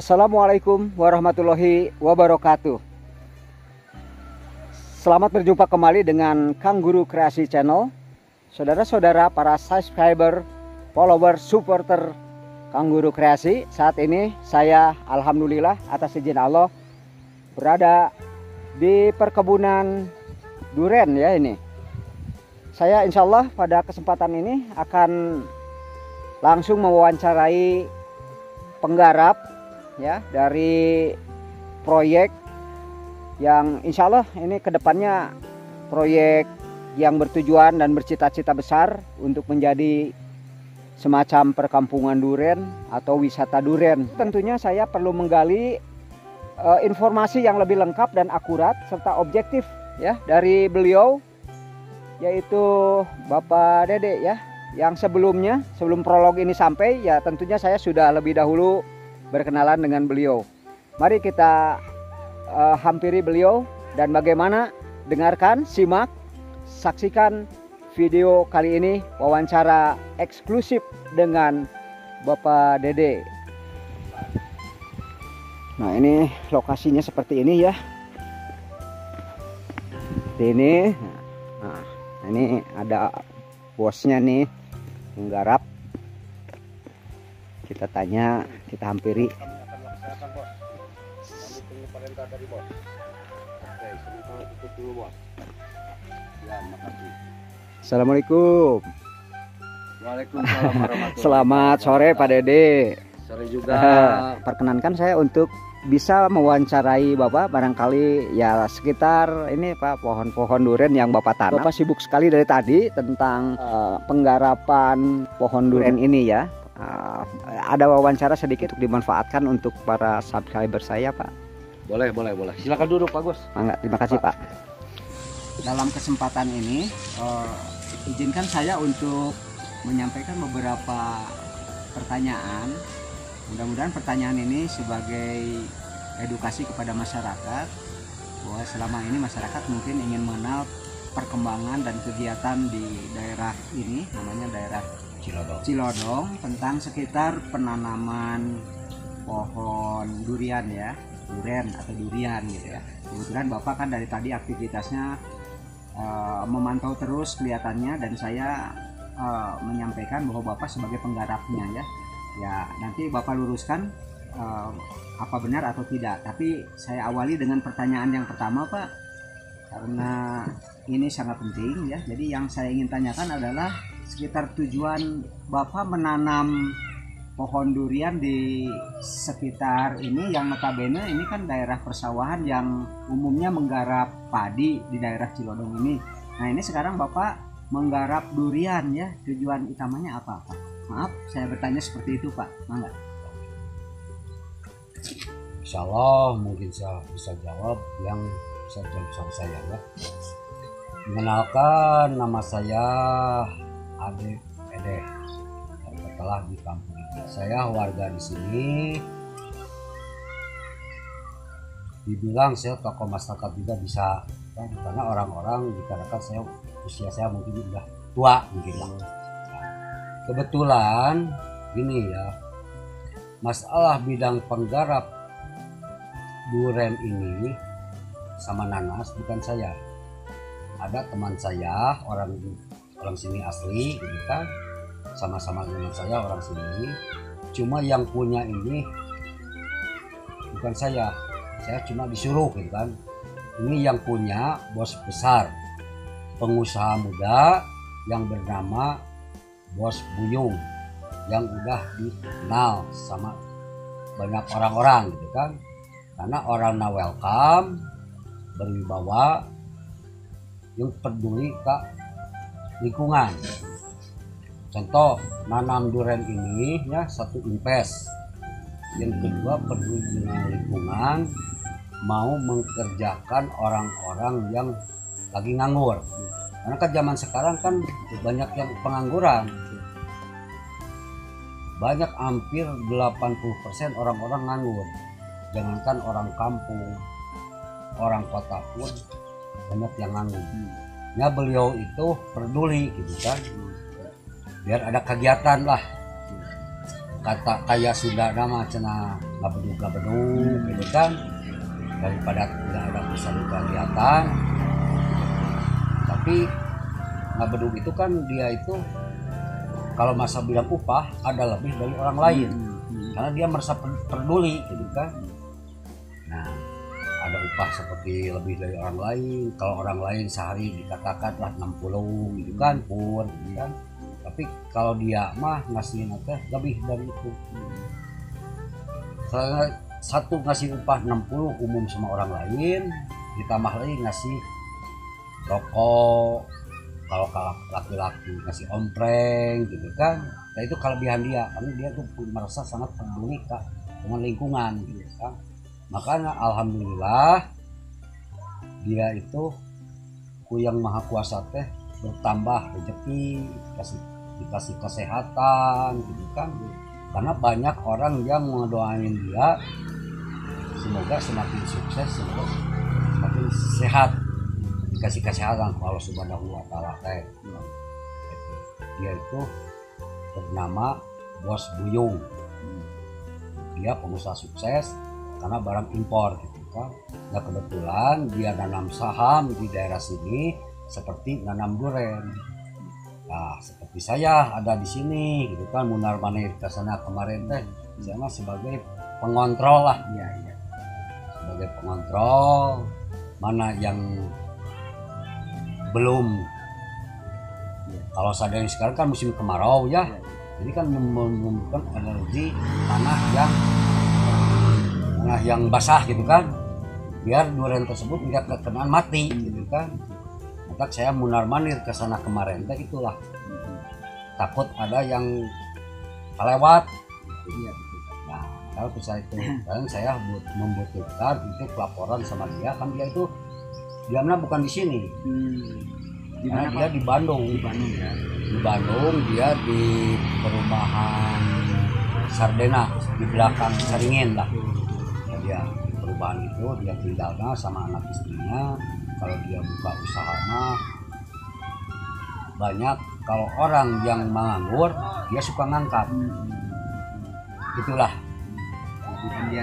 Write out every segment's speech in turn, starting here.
Assalamualaikum warahmatullahi wabarakatuh. Selamat berjumpa kembali dengan Kang Guru Kreasi Channel. Saudara-saudara para subscriber, follower, supporter Kang Guru Kreasi. Saat ini saya alhamdulillah atas izin Allah berada di perkebunan duren ya ini. Saya insya Allah pada kesempatan ini akan langsung mewawancarai penggarap ya dari proyek yang insya Allah ini kedepannya proyek yang bertujuan dan bercita-cita besar untuk menjadi semacam perkampungan duren atau wisata duren. Tentunya saya perlu menggali informasi yang lebih lengkap dan akurat serta objektif ya dari beliau, yaitu Bapak Dede ya, yang sebelum prolog ini sampai ya tentunya saya sudah lebih dahulu berkenalan dengan beliau. Mari kita hampiri beliau dan bagaimana, dengarkan, simak, saksikan video kali ini wawancara eksklusif dengan Bapak Dede. Nah ini lokasinya seperti ini ya. Ini, nah, ini ada bosnya nih menggarap. Kita tanya, kita hampiri. Assalamualaikum. Waalaikumsalam warahmatullahi. Selamat sore Pak Dede. Sore juga. Perkenankan saya untuk bisa mewawancarai Bapak, barangkali ya sekitar ini Pak pohon-pohon duren yang Bapak tanam. Bapak sibuk sekali dari tadi tentang penggarapan pohon duren ini ya. Ada wawancara sedikit untuk dimanfaatkan untuk para subscriber saya Pak. Boleh. Silakan duduk Pak Gus. Mangga, terima kasih Pak. Dalam kesempatan ini izinkan saya untuk menyampaikan beberapa pertanyaan. Mudah-mudahan pertanyaan ini sebagai edukasi kepada masyarakat bahwa selama ini masyarakat mungkin ingin mengenal perkembangan dan kegiatan di daerah ini, namanya daerah Cilodong, tentang sekitar penanaman pohon durian ya, duren atau durian gitu ya. Kebetulan Bapak kan dari tadi aktivitasnya memantau terus kelihatannya, dan saya menyampaikan bahwa Bapak sebagai penggarapnya ya. Ya nanti Bapak luruskan apa benar atau tidak. Tapi saya awali dengan pertanyaan yang pertama Pak, karena ini sangat penting ya. Jadi yang saya ingin tanyakan adalah sekitar tujuan Bapak menanam pohon durian di sekitar ini, yang notabene ini kan daerah persawahan yang umumnya menggarap padi di daerah Cilodong ini. Nah ini sekarang Bapak menggarap durian ya, tujuan utamanya apa Pak? Maaf saya bertanya seperti itu Pak, mangga. Insya Allah mungkin saya bisa jawab yang bisa jawab sama saya ya. Mengenalkan, nama saya Ade Ede, telah di kampung ini. Saya warga di sini. Dibilang saya tokoh masyarakat juga bisa, kan? Karena orang-orang dikarenakan saya usia saya mungkin sudah tua mungkin lah. Kebetulan gini ya, masalah bidang penggarap duren ini sama nanas bukan saya. Ada teman saya orang sini asli gitu kan, sama-sama dengan saya orang sini. Cuma yang punya ini bukan saya cuma disuruh gitu kan. Ini yang punya bos besar, pengusaha muda yang bernama Bos Buyung, yang udah dikenal sama banyak orang-orang gitu kan, karena orangnya welcome, berwibawa, yang peduli ke lingkungan. Contoh nanam duren ini ya, satu invest, yang kedua peduli dengan lingkungan, mau mengerjakan orang-orang yang lagi nganggur. Karena kan zaman sekarang kan banyak yang pengangguran, banyak, hampir 80% orang-orang nganggur. Jangankan orang kampung, orang kota pun banyak yang nganggur. Ya beliau itu peduli gitu kan, biar ada kegiatan lah. Kata kayak Sunda nama cenah ngabedug gitu kan, daripada tidak ada pesan kegiatan. Tapi ngabedug itu kan dia itu kalau masa bilang upah ada lebih dari orang lain, karena dia merasa peduli gitu kan. Nah, ada upah seperti lebih dari orang lain. Kalau orang lain sehari dikatakanlah 60 gitu kan pur gitu kan. Tapi kalau dia mah ngasih teh lebih dari itu. Salah satu ngasih upah 60 umum sama orang lain, ditambah lagi ngasih rokok. Kalau laki-laki ngasih ompreng gitu kan. Nah itu kelebihan dia, karena dia tuh merasa sangat peduli Kak dengan lingkungan gitu kan. Makanya alhamdulillah dia itu ku yang maha kuasa teh bertambah rezeki, dikasih kesehatan gitu kan. Karena banyak orang yang mendoain dia semoga semakin sukses, semoga semakin sehat, dikasih kesehatan Allah Subhanahu wa taala teh. Dia itu bernama Bos Buyung. Dia pengusaha sukses karena barang impor gitu kan. Nah kebetulan dia nanam saham di daerah sini seperti nanam duren. Nah seperti saya ada di sini gitu kan, munar manir ke sana kemarin teh saya mah sebagai pengontrol lah. Iya. Sebagai pengontrol mana yang belum. Kalau sadar sekarang kan musim kemarau ya. Jadi kan membutuhkan energi tanah yang basah gitu kan, biar durian tersebut nggak terkena mati gitu kan. Maka saya munar manir ke sana kemarin teh itulah takut ada yang kelewat. Nah kalau saya itu dan saya membutuhkan itu laporan sama dia, kan dia itu diamnya bukan di sini. Karena dia di Bandung. Ya. Di Bandung dia di perumahan Sardena di belakang Saringin lah. Ya, dia di perumahan itu dia tinggalnya sama anak istrinya. Kalau dia buka usaha mah banyak. Kalau orang yang menganggur dia suka ngangkat. Itulah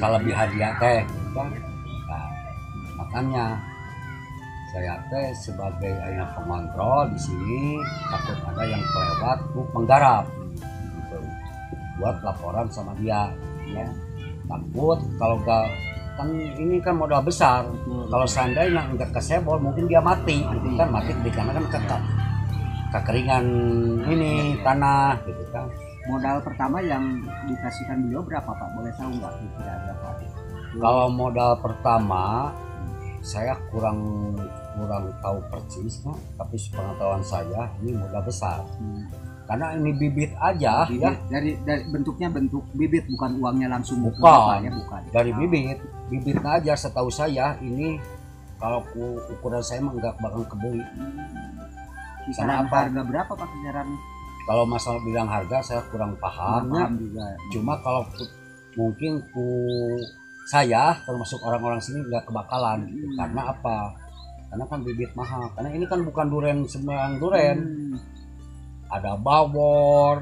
kelebihan dia teh. Nah, makanya saya teh sebagai ayah pengontrol di sini takut ada yang kelewat menggarap gitu. Buat laporan sama dia ya. Takut kalau gak kan ini kan modal besar. Kalau seandainya enggak kesebol mungkin dia mati kan, mati dikarenakan kekeringan ini tanah gitu kan. Modal pertama yang dikasihkan beliau berapa Pak? Boleh tahu nggak kira-kira berapa? Kalau modal pertama saya kurang tahu persis, tapi sepengetahuan saya ini modal besar. Karena ini bibit aja ya. Dari bentuknya bentuk bibit, bukan uangnya langsung bukan. Ya, bukan. Dari bibitnya aja setahu saya ini kalau ukuran saya mah nggak bakal kebeli. Karena apa? Harga berapa Pak kisaran? Kalau masalah bilang harga saya kurang paham juga. Cuma kalau mungkin saya termasuk orang-orang sini nggak kebakalan gitu. Karena apa? Karena kan bibit mahal. Karena ini kan bukan duren sembarang duren. Ada bawor,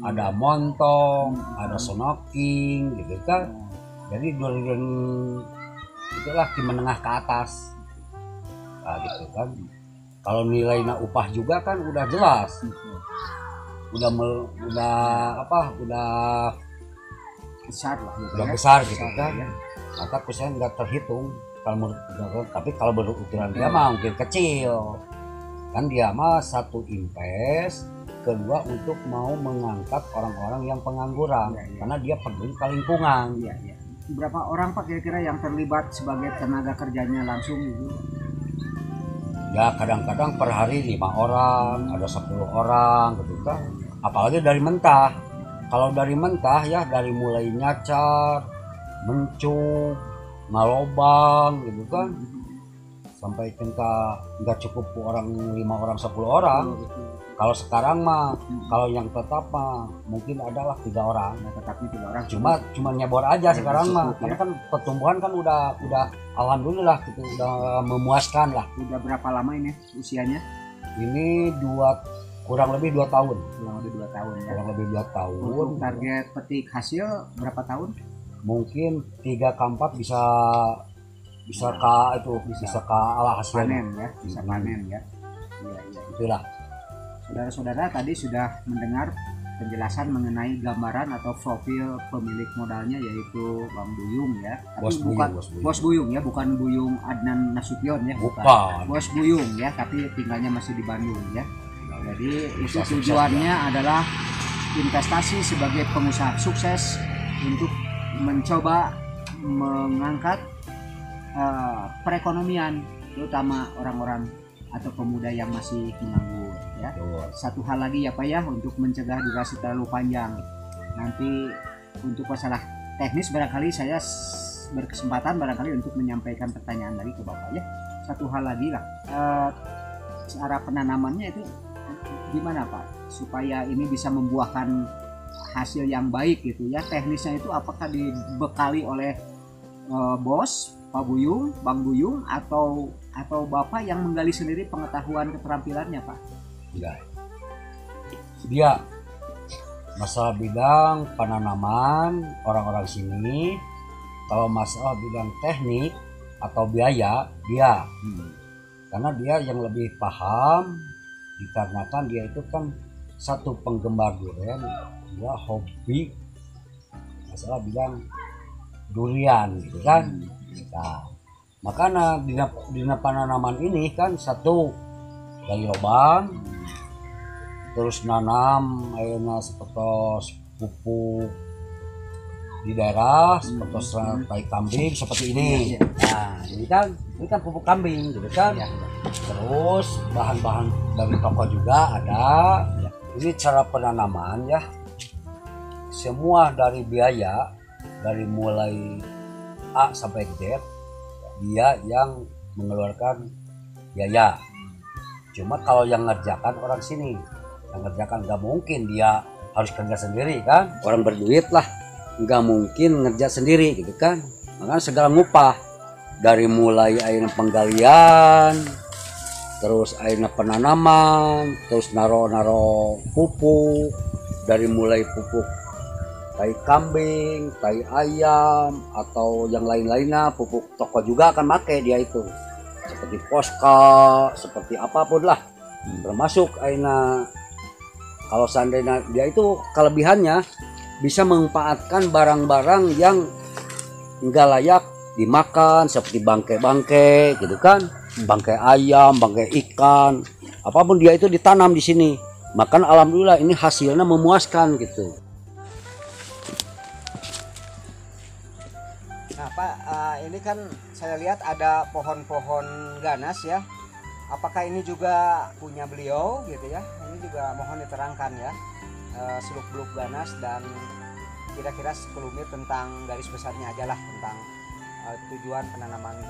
ada montong, ada sonoking gitu kan. Jadi duren itulah di menengah ke atas. Nah, gitu kan. Kalau nilainya upah juga kan udah jelas. Udah besar lah gitu. Udah besar gitu kan. Maka saya nggak terhitung kalau menurut, tapi kalau menurut ukuran dia mah mungkin kecil kan. Dia mah satu invest, kedua untuk mau mengangkat orang-orang yang pengangguran karena dia peduli ke lingkungan. Berapa orang Pak kira-kira yang terlibat sebagai tenaga kerjanya langsung gitu? Ya kadang-kadang per hari 5 orang, ada 10 orang gitu kan. Apalagi dari mentah. Kalau dari mentah ya dari mulai nyacat, mencup, ngalobang gitu kan, sampai nggak cukup orang 5 orang 10 orang. Kalau sekarang mah kalau yang tetap mah mungkin adalah 3 orang. Tetapnya 3 orang. Cuma nyebor aja sekarang mah. Karena kan pertumbuhan kan udah alhamdulillah gitu, udah memuaskan lah. Udah berapa lama ini usianya? Ini kurang lebih 2 tahun. Kurang lebih 2 tahun ya. Kurang lebih 2 tahun. Untuk target petik hasil berapa tahun? mungkin 3 ke 4 bisa ke itu bisa ke ala hasil panen ya, bisa panen ya. Iya, iya. itulah. Saudara-saudara tadi sudah mendengar penjelasan mengenai gambaran atau profil pemilik modalnya, yaitu Bang Buyung ya. Tapi Bos bukan Buyung, Bos Buyung ya, bukan Buyung Adnan Nasution ya, bukan Bos Buyung ya, tapi tinggalnya masih di Bandung ya. Jadi itu Bisa sukses, tujuannya adalah investasi sebagai pengusaha sukses untuk mencoba mengangkat perekonomian, terutama orang-orang atau pemuda yang masih menganggur ya. Satu hal lagi ya Pak ya, untuk mencegah durasi terlalu panjang, nanti untuk masalah teknis barangkali saya berkesempatan barangkali untuk menyampaikan pertanyaan lagi ke Bapak ya. Satu hal lagi lah, cara penanamannya itu gimana Pak supaya ini bisa membuahkan hasil yang baik gitu ya. Teknisnya itu apakah dibekali oleh bos Pak Buyung, Bang Buyung, atau Bapak yang menggali sendiri pengetahuan keterampilannya Pak? Enggak. Dia masalah bidang penanaman orang-orang sini, kalau masalah bidang teknik atau biaya dia, karena dia yang lebih paham, dikarenakan dia itu kan satu penggemar durian, dia hobi masalah bidang durian gitu kan. Nah, makanya di penanaman ini kan satu gali lubang, terus nanam ayeuna seperti pupuk di daerah seperti tai kambing seperti ini. Nah, ini kan pupuk kambing gitu kan. Terus bahan-bahan dari toko juga ada. Ini cara penanaman ya. Semua dari biaya, dari mulai A sampai Z, dia yang mengeluarkan biaya. Cuma kalau yang ngerjakan orang sini, yang ngerjakan nggak mungkin dia harus kerja sendiri kan. Orang berduit lah, nggak mungkin ngerja sendiri gitu kan. Makanya segala ngupah, dari mulai air penggalian, terus air penanaman, terus naro pupuk, dari mulai pupuk tai kambing, tai ayam, atau yang lain-lainnya, pupuk toko juga akan pakai dia itu, seperti Posca, seperti apapun lah, termasuk aina. Kalau seandainya dia itu kelebihannya bisa memanfaatkan barang-barang yang enggak layak dimakan, seperti bangkai-bangkai gitu kan, bangkai ayam, bangkai ikan, apapun dia itu ditanam di sini. Makan alhamdulillah ini hasilnya memuaskan gitu. Nah Pak, ini kan saya lihat ada pohon-pohon ganas ya. Apakah ini juga punya beliau gitu ya? Ini juga mohon diterangkan ya, seluk-beluk ganas dan kira-kira sekelumit tentang garis besarnya aja lah, tentang tujuan penanaman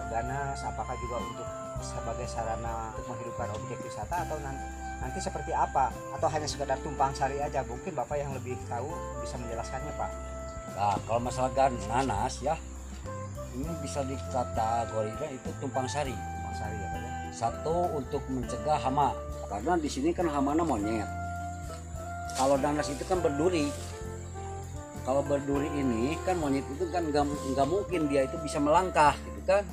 ganas. Apakah juga untuk sebagai sarana untuk menghidupkan objek wisata, atau nanti seperti apa? Atau hanya sekedar tumpang sari aja? Mungkin Bapak yang lebih tahu bisa menjelaskannya Pak. Nah, kalau masalah nanas ya, ini bisa dikategorikan itu tumpang sari. Tumpang sari ya Pak ya. Satu untuk mencegah hama, karena di sini kan hamana monyet. Kalau nanas itu kan berduri. Kalau berduri ini kan monyet itu kan nggak mungkin dia itu bisa melangkah gitu kan.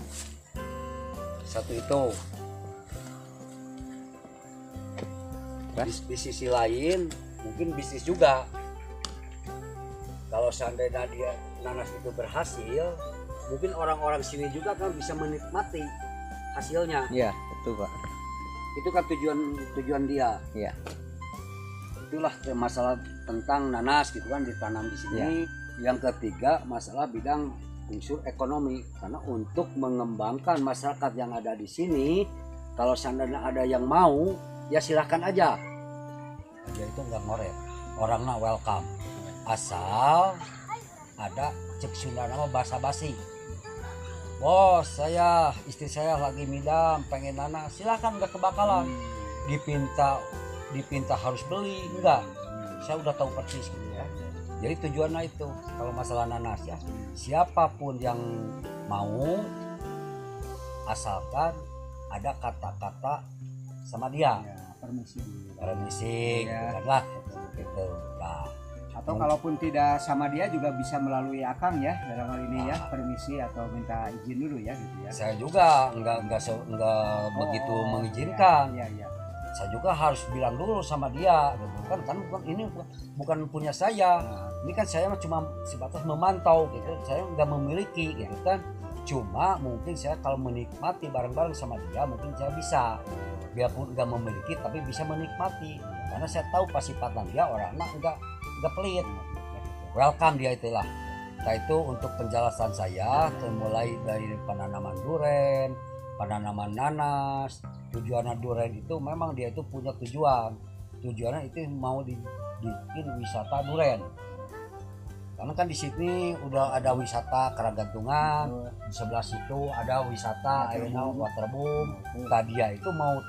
Satu itu. Di sisi lain mungkin bisnis juga. Kalau seandainya dia nanas itu berhasil, mungkin orang-orang sini juga kan bisa menikmati hasilnya. Iya, betul Pak. Itu kan tujuan dia. Iya. Itulah masalah tentang nanas gitu kan, ditanam di sini. Ya. Yang ketiga masalah bidang unsur ekonomi, karena untuk mengembangkan masyarakat yang ada di sini, kalau seandainya ada yang mau, ya silahkan aja. Dia itu nggak ngorek, orangnya welcome. Asal ada cek Sunda nama basa-basi. Bos, istri saya lagi midam, pengen nanas, silahkan, nggak kebakalan. Dipinta harus beli, enggak. Saya udah tahu persis gitu ya. Jadi tujuannya itu, kalau masalah nanas ya, siapapun yang mau, asalkan ada kata-kata sama dia. Ya, permisi. Permisi, Ya. gitu lah. Gitu. Nah, Atau kalaupun tidak sama dia juga bisa melalui Akang ya dalam hal ini ya, permisi atau minta izin dulu ya gitu ya. Saya juga enggak begitu mengizinkan. Iya, iya. Saya juga harus bilang dulu sama dia gitu kan bukan ini bukan punya saya. Ini kan saya cuma sebatas memantau gitu. Saya nggak memiliki gitu kan. Cuma mungkin saya kalau menikmati bareng-bareng sama dia mungkin saya bisa. Biarpun nggak memiliki tapi bisa menikmati. Karena saya tahu pasifatan dia orangnya enggak pelit. Welcome dia itulah. Nah itu untuk penjelasan saya mulai dari penanaman duren, penanaman nanas. Tujuan duren itu memang dia itu punya tujuan. Tujuannya itu mau dibikin wisata duren. Karena kan di sini udah ada wisata Karanggantungan, di sebelah situ ada wisata airnya waterboom. Dia itu mau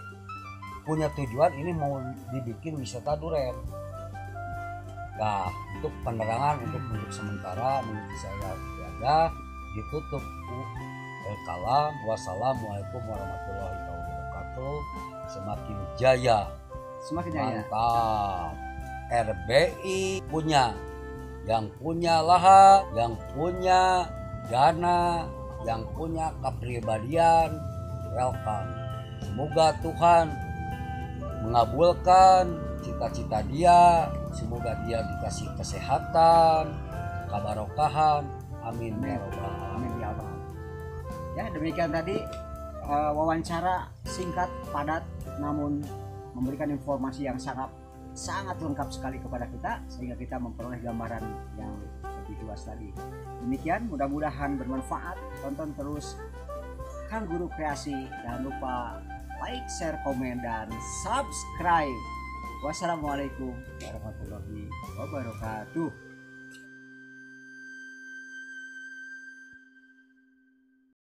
punya tujuan ini mau dibikin wisata duren. Nah, untuk penerangan untuk sementara menurut saya ada ditutup. Kalam, wassalamualaikum warahmatullahi wabarakatuh. Semakin jaya, Semakin jaya. mantap. RBI punya, yang punya lahan, yang punya dana, yang punya kepribadian, welcome. Semoga Tuhan mengabulkan cita-cita dia, semoga dia dikasih kesehatan, kebarokahan, amin ya rabbal alamin. Amin ya Allah. Ya demikian tadi wawancara singkat padat namun memberikan informasi yang sangat lengkap sekali kepada kita sehingga kita memperoleh gambaran yang lebih luas tadi. Demikian mudah-mudahan bermanfaat. Tonton terus Kang Guru Kreasi, jangan lupa like, share, komen dan subscribe. Wassalamualaikum warahmatullahi wabarakatuh.